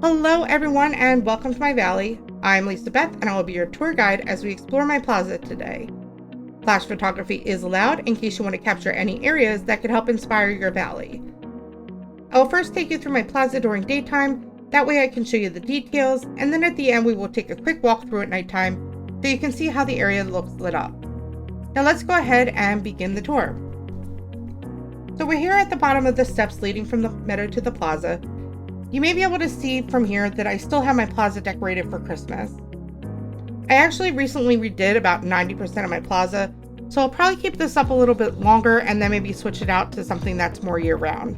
Hello everyone and welcome to my valley. I'm Lisa Beth and I will be your tour guide as we explore my plaza today. Flash photography is allowed in case you want to capture any areas that could help inspire your valley. I will first take you through my plaza during daytime, that way I can show you the details, and then at the end we will take a quick walk through at nighttime so you can see how the area looks lit up. Now let's go ahead and begin the tour. So we're here at the bottom of the steps leading from the meadow to the plaza. You may be able to see from here that I still have my plaza decorated for Christmas. I actually recently redid about 90% of my plaza, so I'll probably keep this up a little bit longer and then maybe switch it out to something that's more year-round.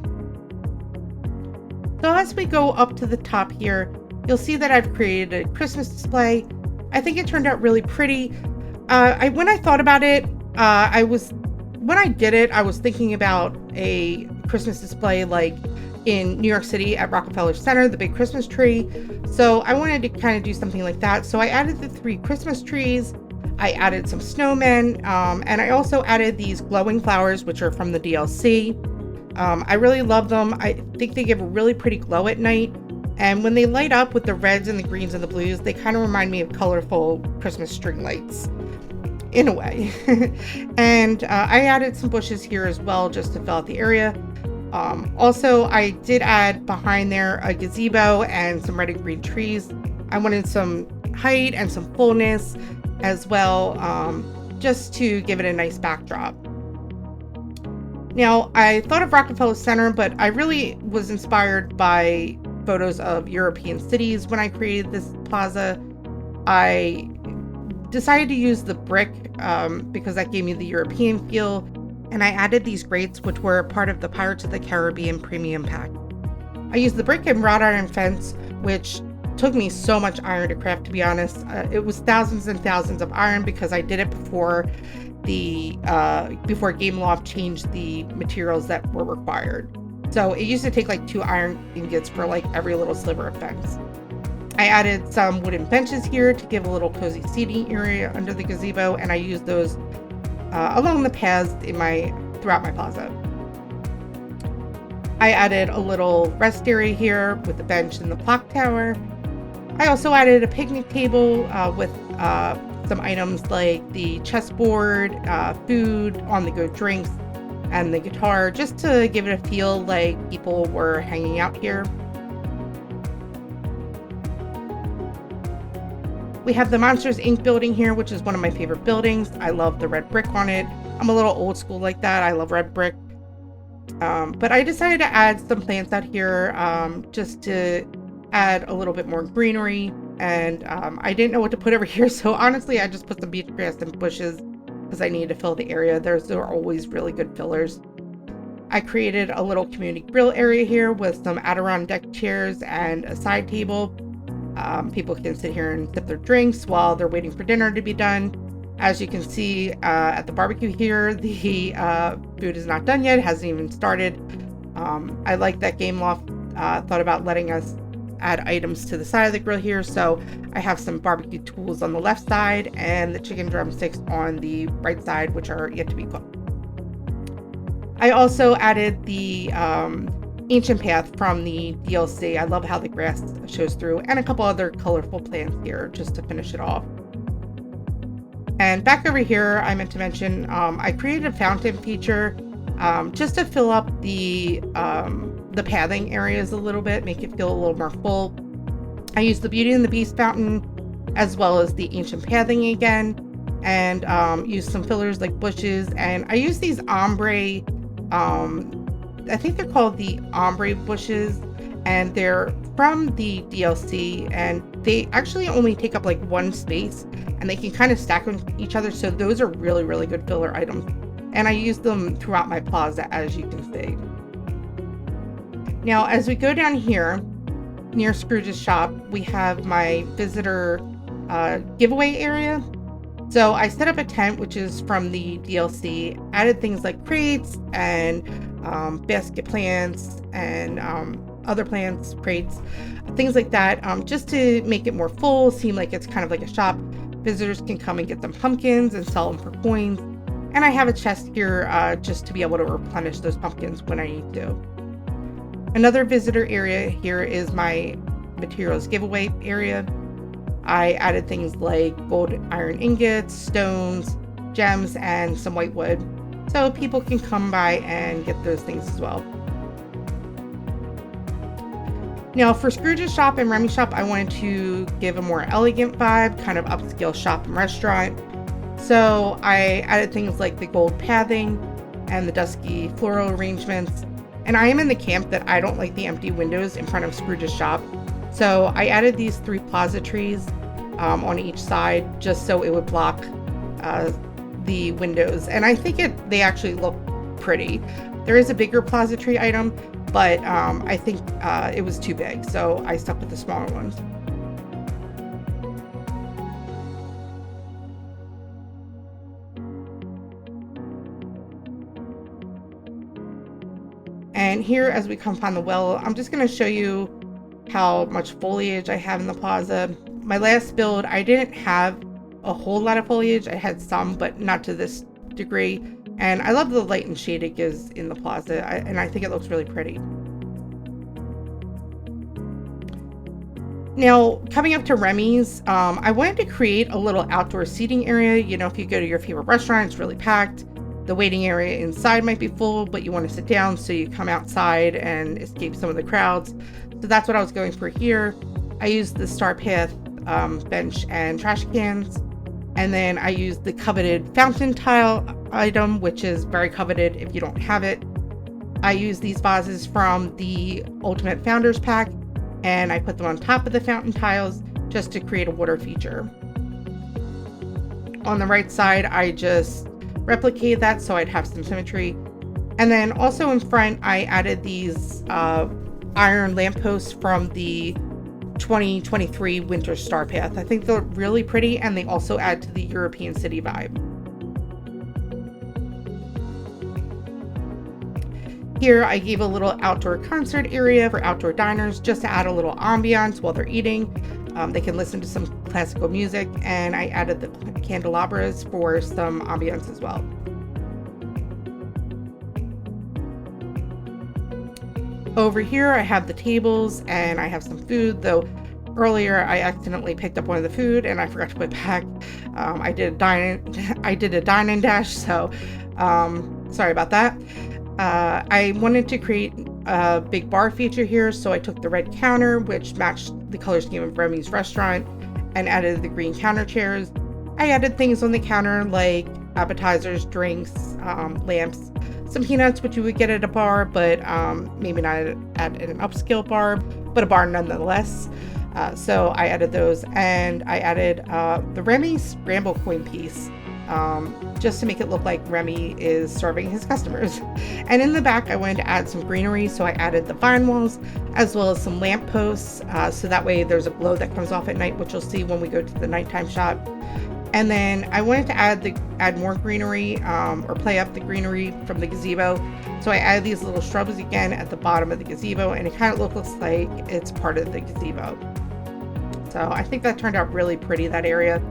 So as we go up to the top here, you'll see that I've created a Christmas display. I think it turned out really pretty. When I thought about it, when I did it, I was thinking about a Christmas display like in New York City at Rockefeller Center, the big Christmas tree. So I wanted to kind of do something like that. So I added the 3 Christmas trees, I added some snowmen, and I also added these glowing flowers, which are from the DLC. I really love them. I think they give a really pretty glow at night. And when they light up with the reds and the greens and the blues, they kind of remind me of colorful Christmas string lights in a way. And I added some bushes here as well, just to fill out the area. Also, I did add behind there a gazebo and some red and green trees. I wanted some height and some fullness as well, just to give it a nice backdrop. Now, I thought of Rockefeller Center, but I really was inspired by photos of European cities when I created this plaza. I decided to use the brick because that gave me the European feel. And I added these grates, which were part of the Pirates of the Caribbean premium pack. I used the brick and wrought iron fence, which took me so much iron to craft, to be honest. It was thousands and thousands of iron because I did it before Gameloft changed the materials that were required. So it used to take like 2 iron ingots for like every little sliver of fence. I added some wooden benches here to give a little cozy seating area under the gazebo, and I used those along the paths throughout my plaza. I added a little rest area here with the bench and the clock tower. I also added a picnic table with some items like the chessboard, food, on-the-go drinks, and the guitar, just to give it a feel like people were hanging out here. We have the Monsters Inc. building here, which is one of my favorite buildings. I love the red brick on it. I'm a little old school like that. I love red brick. But I decided to add some plants out here just to add a little bit more greenery. And I didn't know what to put over here. So honestly, I just put some beach grass and bushes because I needed to fill the area. Those are always really good fillers. I created a little community grill area here with some Adirondack chairs and a side table. People can sit here and sip their drinks while they're waiting for dinner to be done. As you can see at the barbecue here, the food is not done yet, it hasn't even started. I like that Gameloft thought about letting us add items to the side of the grill here. So I have some barbecue tools on the left side and the chicken drumsticks on the right side, which are yet to be cooked. I also added the ancient path from the DLC. I love how the grass shows through, and a couple other colorful plants here just to finish it off. And back over here, I meant to mention, I created a fountain feature just to fill up the pathing areas a little bit, make it feel a little more full. I used the Beauty and the Beast fountain as well as the ancient pathing again, and used some fillers like bushes, and I used these ombre I think they're called the ombre bushes, and they're from the DLC, and they actually only take up like 1 space and they can kind of stack on each other. So those are really, really good filler items. And I use them throughout my plaza, as you can see. Now, as we go down here near Scr Shop, we have my visitor giveaway area. So I set up a tent, which is from the DLC, added things like crates and basket plants and other plants, crates, things like that, just to make it more full, seem like it's kind of like a shop. Visitors can come and get some pumpkins and sell them for coins. And I have a chest here just to be able to replenish those pumpkins when I need to. Another visitor area here is my materials giveaway area. I added things like gold iron ingots, stones, gems, and some white wood, so people can come by and get those things as well. Now for Scr Shop and Remys Shop, I wanted to give a more elegant vibe, kind of upscale shop and restaurant. So I added things like the gold pathing and the dusky floral arrangements. And I am in the camp that I don't like the empty windows in front of Scr Shop. So I added these 3 Plaza trees on each side just so it would block the windows. And I think they actually look pretty. There is a bigger Plaza tree item, but I think it was too big, so I stuck with the smaller ones. And here, as we come upon the well, I'm just going to show you how much foliage I have in the plaza. My last build, I didn't have a whole lot of foliage. I had some, but not to this degree. And I love the light and shade it gives in the plaza, and I think it looks really pretty. Now, coming up to Remys, I wanted to create a little outdoor seating area. You know, if you go to your favorite restaurant, it's really packed. The waiting area inside might be full, but you want to sit down, so you come outside and escape some of the crowds. So that's what I was going for here. I used the Star Path bench and trash cans, and then I used the coveted fountain tile item, which is very coveted if you don't have it. I used these vases from the Ultimate Founders Pack, and I put them on top of the fountain tiles just to create a water feature. On the right side, I just replicated that so I'd have some symmetry. And then also in front, I added these iron lampposts from the 2023 Winter Star Path. I think they're really pretty, and they also add to the European city vibe. Here I gave a little outdoor concert area for outdoor diners just to add a little ambiance while they're eating. They can listen to some classical music, and I added the candelabras for some ambiance as well. Over here I have the tables, and I have some food, though earlier I accidentally picked up one of the food and I forgot to put it back. I did a dine and dash, so sorry about that. I wanted to create a big bar feature here, so I took the red counter, which matched the color scheme of Remy's restaurant, and added the green counter chairs. I added things on the counter like appetizers, drinks, lamps, some peanuts, which you would get at a bar, but maybe not at an upscale bar, but a bar nonetheless. So I added those, and I added the Remy's Ramble coin piece, just to make it look like Remy is serving his customers. And in the back, I wanted to add some greenery, so I added the vine walls as well as some lamp posts, so that way there's a glow that comes off at night, which you'll see when we go to the nighttime shot. And then I wanted to add more greenery, or play up the greenery from the gazebo. So I added these little shrubs again at the bottom of the gazebo, and it kind of looks like it's part of the gazebo. So I think that turned out really pretty, that area.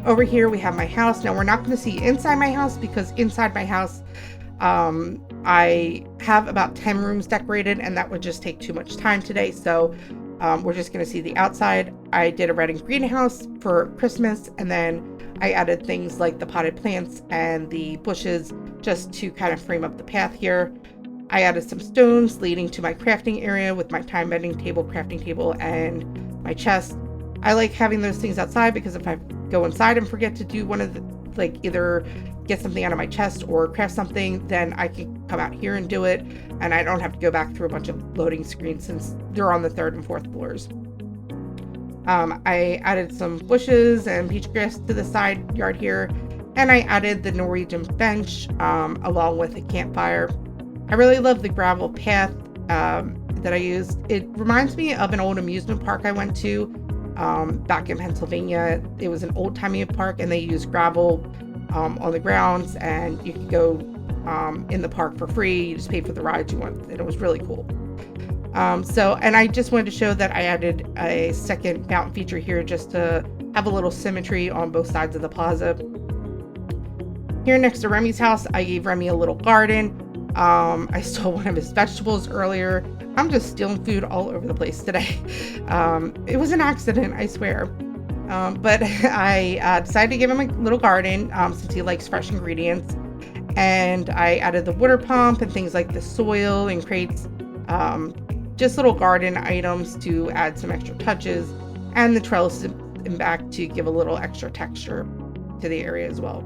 Over here we have my house. Now we're not going to see inside my house, because inside my house I have about 10 rooms decorated, and that would just take too much time today. So we're just going to see the outside. I did a red and green house for Christmas, and then I added things like the potted plants and the bushes just to kind of frame up the path here. I added some stones leading to my crafting area with my time bending table, crafting table, and my chest. I like having those things outside, because if I go inside and forget to do one of the, like, either get something out of my chest or craft something, then I can come out here and do it, and I don't have to go back through a bunch of loading screens since they're on the 3rd and 4th floors. I added some bushes and peach grass to the side yard here, and I added the Norwegian bench along with a campfire. I really love the gravel path that I used. It reminds me of an old amusement park I went to back in Pennsylvania. It was an old-timey park, and they used gravel on the grounds, and you could go in the park for free. You just paid for the rides you want, and it was really cool. And I just wanted to show that I added a second fountain feature here just to have a little symmetry on both sides of the plaza. Here next to Remy's house, I gave Remy a little garden. I stole one of his vegetables earlier. I'm just stealing food all over the place today. It was an accident, I swear. But I decided to give him a little garden since he likes fresh ingredients. And I added the water pump and things like the soil and crates, just little garden items to add some extra touches, and the trellis in back to give a little extra texture to the area as well.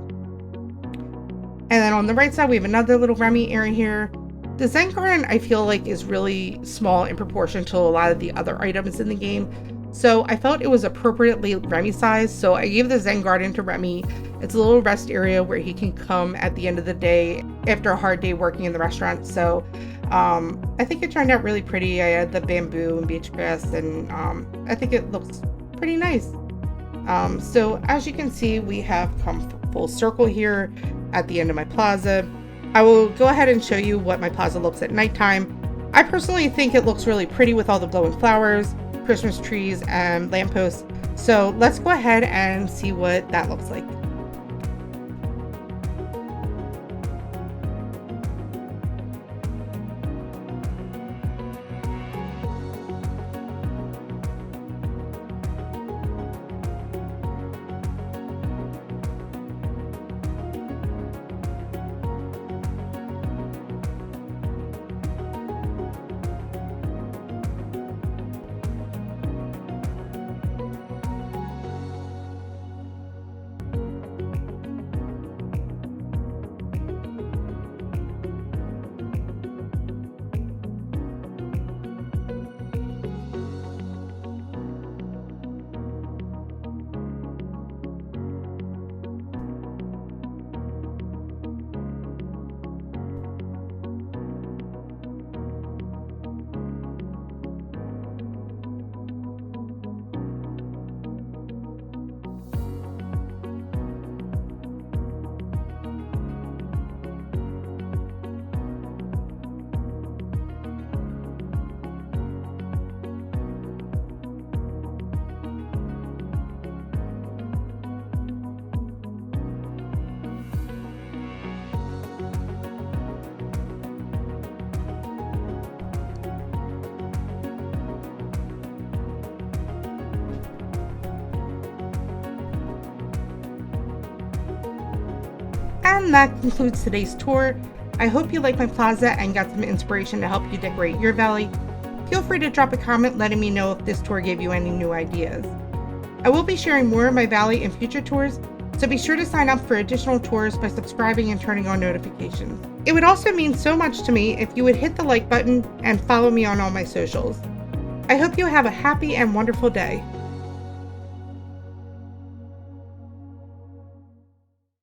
And then on the right side, we have another little Remy area here. The Zen Garden, I feel like, is really small in proportion to a lot of the other items in the game. So I felt it was appropriately Remy size. So I gave the Zen Garden to Remy. It's a little rest area where he can come at the end of the day after a hard day working in the restaurant. So I think it turned out really pretty. I had the bamboo and beach grass, and I think it looks pretty nice. So as you can see, we have come full circle here at the end of my plaza. I will go ahead and show you what my plaza looks at nighttime. I personally think it looks really pretty with all the glowing flowers, Christmas trees, and lampposts. So let's go ahead and see what that looks like. And that concludes today's tour. I hope you liked my plaza and got some inspiration to help you decorate your valley. Feel free to drop a comment letting me know if this tour gave you any new ideas. I will be sharing more of my valley in future tours, so be sure to sign up for additional tours by subscribing and turning on notifications. It would also mean so much to me if you would hit the like button and follow me on all my socials. I hope you have a happy and wonderful day.